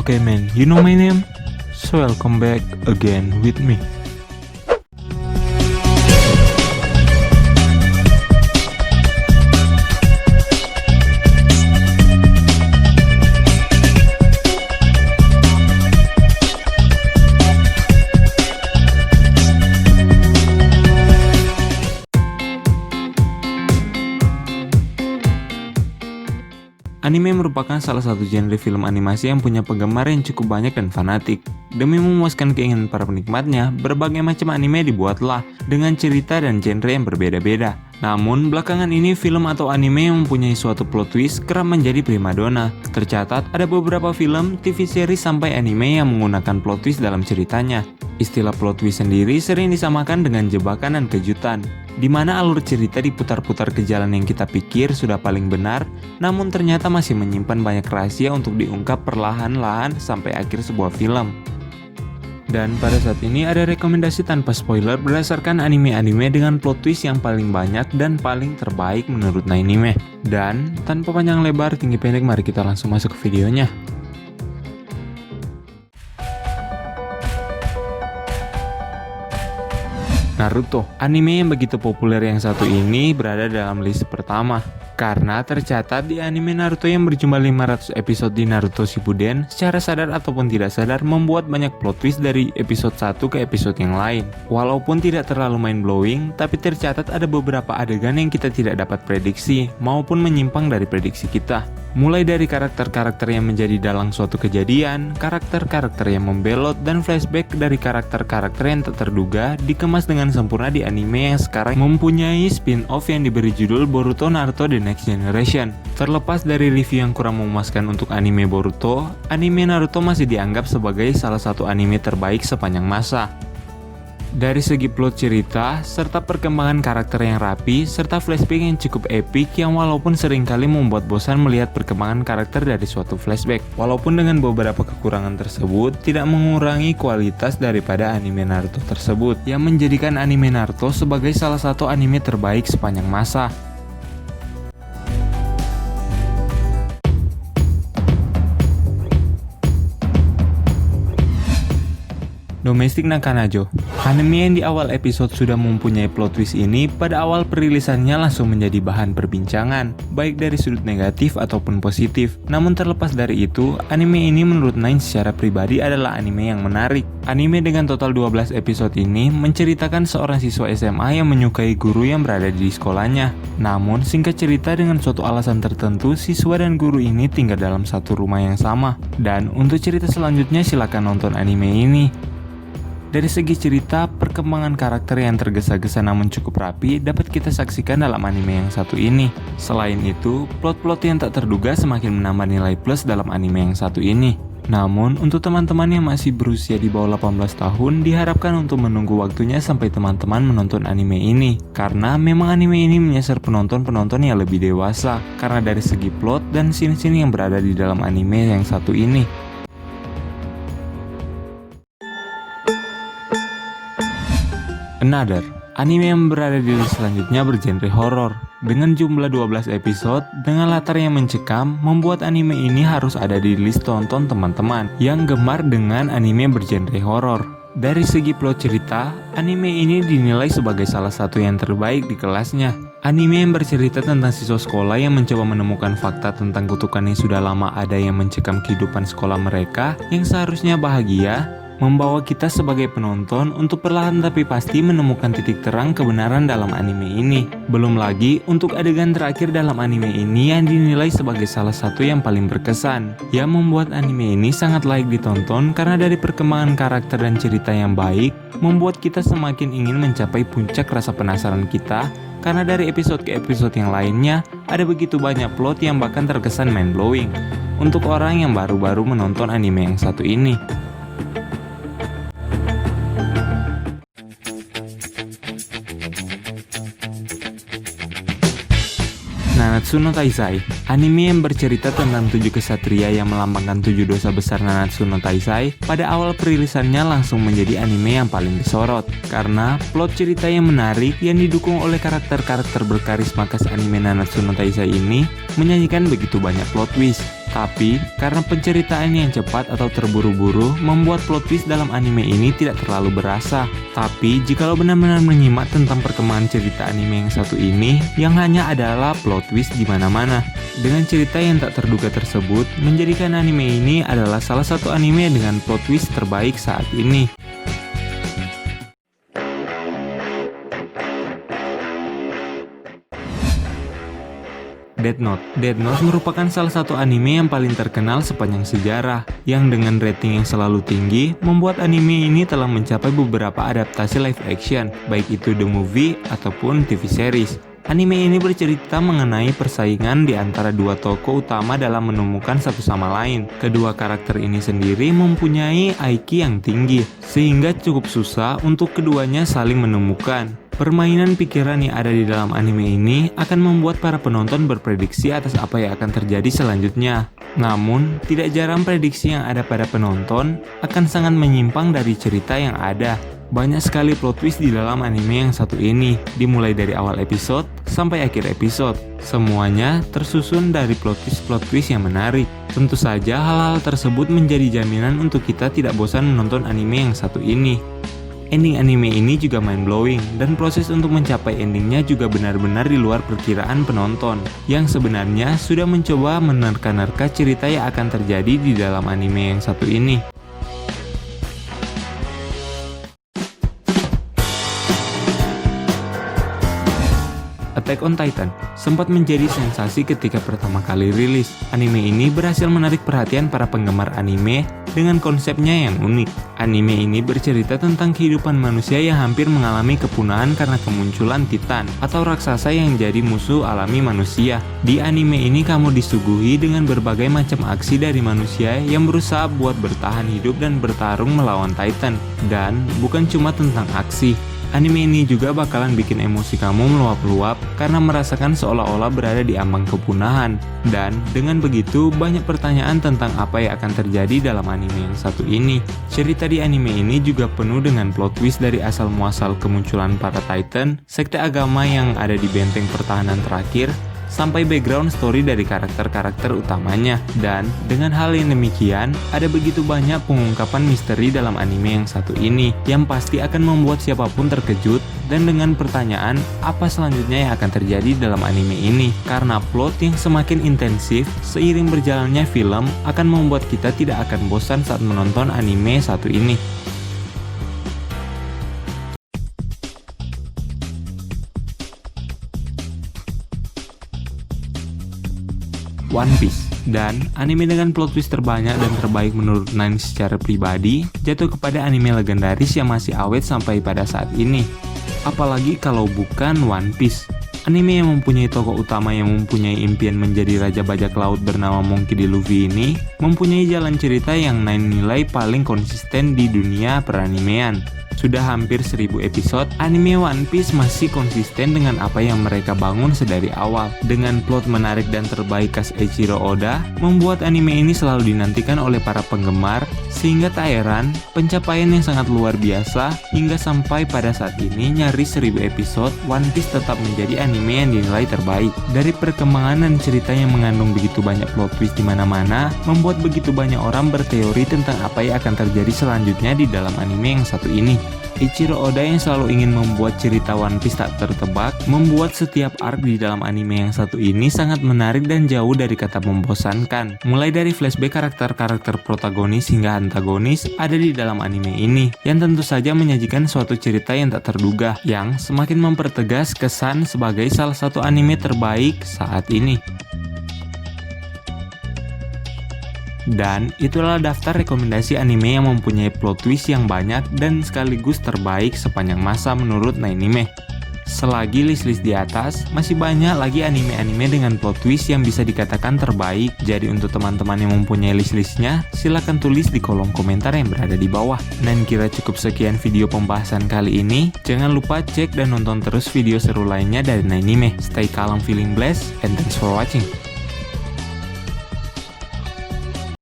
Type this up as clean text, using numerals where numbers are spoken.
Okay man, you know my name? So welcome back again with me. Anime merupakan salah satu genre film animasi yang punya penggemar yang cukup banyak dan fanatik. Demi memuaskan keinginan para penikmatnya, berbagai macam anime dibuatlah dengan cerita dan genre yang berbeda-beda. Namun, belakangan ini film atau anime yang mempunyai suatu plot twist kerap menjadi primadona. Tercatat ada beberapa film, TV series sampai anime yang menggunakan plot twist dalam ceritanya. Istilah plot twist sendiri sering disamakan dengan jebakan dan kejutan, di mana alur cerita diputar-putar ke jalan yang kita pikir sudah paling benar, namun ternyata masih menyimpan banyak rahasia untuk diungkap perlahan-lahan sampai akhir sebuah film. Dan pada saat ini ada rekomendasi tanpa spoiler berdasarkan anime-anime dengan plot twist yang paling banyak dan paling terbaik menurut Nainime. Dan tanpa panjang lebar tinggi pendek, mari kita langsung masuk ke videonya. Naruto, anime yang begitu populer yang satu ini berada dalam list pertama. Karena tercatat di anime Naruto yang berjumlah 500 episode di Naruto Shippuden, secara sadar ataupun tidak sadar membuat banyak plot twist dari episode 1 ke episode yang lain. Walaupun tidak terlalu mind-blowing, tapi tercatat ada beberapa adegan yang kita tidak dapat prediksi, maupun menyimpang dari prediksi kita. Mulai dari karakter-karakter yang menjadi dalang suatu kejadian, karakter-karakter yang membelot, dan flashback dari karakter-karakter yang tak terduga dikemas dengan sempurna di anime yang sekarang mempunyai spin-off yang diberi judul Boruto Naruto The Next Generation. Terlepas dari review yang kurang memuaskan untuk anime Boruto, anime Naruto masih dianggap sebagai salah satu anime terbaik sepanjang masa. Dari segi plot cerita, serta perkembangan karakter yang rapi, serta flashback yang cukup epik yang walaupun seringkali membuat bosan melihat perkembangan karakter dari suatu flashback. Walaupun dengan beberapa kekurangan tersebut, tidak mengurangi kualitas daripada anime Naruto tersebut, yang menjadikan anime Naruto sebagai salah satu anime terbaik sepanjang masa. Domestic Nakanajo, anime yang di awal episode sudah mempunyai plot twist ini pada awal perilisannya langsung menjadi bahan perbincangan, baik dari sudut negatif ataupun positif. Namun terlepas dari itu, anime ini menurut Nine secara pribadi adalah anime yang menarik. Anime dengan total 12 episode ini menceritakan seorang siswa SMA yang menyukai guru yang berada di sekolahnya. Namun singkat cerita, dengan suatu alasan tertentu, siswa dan guru ini tinggal dalam satu rumah yang sama. Dan untuk cerita selanjutnya silakan nonton anime ini. Dari segi cerita, perkembangan karakter yang tergesa-gesa namun cukup rapi dapat kita saksikan dalam anime yang satu ini. Selain itu, plot-plot yang tak terduga semakin menambah nilai plus dalam anime yang satu ini. Namun, untuk teman-teman yang masih berusia di bawah 18 tahun, diharapkan untuk menunggu waktunya sampai teman-teman menonton anime ini. Karena memang anime ini menyasar penonton-penonton yang lebih dewasa, karena dari segi plot dan scene-scene yang berada di dalam anime yang satu ini. Another, anime yang berada di list selanjutnya bergenre horor. Dengan jumlah 12 episode, dengan latar yang mencekam, membuat anime ini harus ada di list tonton teman-teman yang gemar dengan anime bergenre horor. Dari segi plot cerita, anime ini dinilai sebagai salah satu yang terbaik di kelasnya. Anime yang bercerita tentang siswa sekolah yang mencoba menemukan fakta tentang kutukan yang sudah lama ada yang mencekam kehidupan sekolah mereka yang seharusnya bahagia, membawa kita sebagai penonton untuk perlahan tapi pasti menemukan titik terang kebenaran dalam anime ini. Belum lagi untuk adegan terakhir dalam anime ini yang dinilai sebagai salah satu yang paling berkesan, yang membuat anime ini sangat layak ditonton karena dari perkembangan karakter dan cerita yang baik, membuat kita semakin ingin mencapai puncak rasa penasaran kita, karena dari episode ke episode yang lainnya ada begitu banyak plot yang bahkan terkesan mind-blowing untuk orang yang baru-baru menonton anime yang satu ini. Nanatsu no Taizai, anime yang bercerita tentang 7 kesatria yang melambangkan 7 dosa besar Nanatsu no Taizai, pada awal perilisannya langsung menjadi anime yang paling disorot karena plot cerita yang menarik yang didukung oleh karakter-karakter berkarisma khas anime Nanatsu no Taizai ini menyajikan begitu banyak plot twist. Tapi, karena penceritaan yang cepat atau terburu-buru membuat plot twist dalam anime ini tidak terlalu berasa. Tapi, jikalau benar-benar menyimak tentang perkembangan cerita anime yang satu ini, yang hanya adalah plot twist di mana-mana. Dengan cerita yang tak terduga tersebut, menjadikan anime ini adalah salah satu anime dengan plot twist terbaik saat ini. Death Note. Death Note merupakan salah satu anime yang paling terkenal sepanjang sejarah, yang dengan rating yang selalu tinggi, membuat anime ini telah mencapai beberapa adaptasi live action, baik itu the movie ataupun TV series. Anime ini bercerita mengenai persaingan di antara dua tokoh utama dalam menemukan satu sama lain. Kedua karakter ini sendiri mempunyai IQ yang tinggi, sehingga cukup susah untuk keduanya saling menemukan. Permainan pikiran yang ada di dalam anime ini akan membuat para penonton berprediksi atas apa yang akan terjadi selanjutnya. Namun, tidak jarang prediksi yang ada pada penonton akan sangat menyimpang dari cerita yang ada. Banyak sekali plot twist di dalam anime yang satu ini, dimulai dari awal episode sampai akhir episode. Semuanya tersusun dari plot twist yang menarik. Tentu saja hal-hal tersebut menjadi jaminan untuk kita tidak bosan menonton anime yang satu ini. Ending anime ini juga mind-blowing, dan proses untuk mencapai endingnya juga benar-benar di luar perkiraan penonton, yang sebenarnya sudah mencoba menerka-nerka cerita yang akan terjadi di dalam anime yang satu ini. Attack on Titan sempat menjadi sensasi ketika pertama kali rilis. Anime ini berhasil menarik perhatian para penggemar anime dengan konsepnya yang unik. Anime ini bercerita tentang kehidupan manusia yang hampir mengalami kepunahan karena kemunculan Titan atau raksasa yang jadi musuh alami manusia. Di anime ini kamu disuguhi dengan berbagai macam aksi dari manusia yang berusaha buat bertahan hidup dan bertarung melawan Titan. Dan bukan cuma tentang aksi. Anime ini juga bakalan bikin emosi kamu meluap-luap karena merasakan seolah-olah berada di ambang kepunahan. Dan dengan begitu banyak pertanyaan tentang apa yang akan terjadi dalam anime yang satu ini. Cerita di anime ini juga penuh dengan plot twist dari asal muasal kemunculan para Titan, sekte agama yang ada di benteng pertahanan terakhir, sampai background story dari karakter-karakter utamanya. Dan dengan hal yang demikian, ada begitu banyak pengungkapan misteri dalam anime yang satu ini, yang pasti akan membuat siapapun terkejut dan dengan pertanyaan apa selanjutnya yang akan terjadi dalam anime ini. Karena plot yang semakin intensif seiring berjalannya film akan membuat kita tidak akan bosan saat menonton anime satu ini. One Piece. Dan anime dengan plot twist terbanyak dan terbaik menurut Nine secara pribadi jatuh kepada anime legendaris yang masih awet sampai pada saat ini. Apalagi kalau bukan One Piece. Anime yang mempunyai tokoh utama yang mempunyai impian menjadi raja bajak laut bernama Monkey D. Luffy ini mempunyai jalan cerita yang Nine nilai paling konsisten di dunia peranimean. Sudah hampir 1000 episode, anime One Piece masih konsisten dengan apa yang mereka bangun sedari awal. Dengan plot menarik dan terbaik khas Eiichiro Oda, membuat anime ini selalu dinantikan oleh para penggemar, sehingga tak heran pencapaian yang sangat luar biasa hingga sampai pada saat ini nyaris 1000 episode, One Piece tetap menjadi anime yang dinilai terbaik. Dari perkembangan dan cerita yang mengandung begitu banyak plot twist di mana-mana, membuat begitu banyak orang berteori tentang apa yang akan terjadi selanjutnya di dalam anime yang satu ini. Eiichiro Oda yang selalu ingin membuat cerita One Piece tak tertebak, membuat setiap arc di dalam anime yang satu ini sangat menarik dan jauh dari kata membosankan. Mulai dari flashback karakter-karakter protagonis hingga antagonis ada di dalam anime ini, yang tentu saja menyajikan suatu cerita yang tak terduga, yang semakin mempertegas kesan sebagai salah satu anime terbaik saat ini. Dan itulah daftar rekomendasi anime yang mempunyai plot twist yang banyak dan sekaligus terbaik sepanjang masa menurut Nainime. Selagi list-list di atas, masih banyak lagi anime-anime dengan plot twist yang bisa dikatakan terbaik. Jadi untuk teman-teman yang mempunyai list-listnya, silahkan tulis di kolom komentar yang berada di bawah. Dan kira cukup sekian video pembahasan kali ini. Jangan lupa cek dan nonton terus video seru lainnya dari Nainime. Stay calm, feeling blessed, and thanks for watching.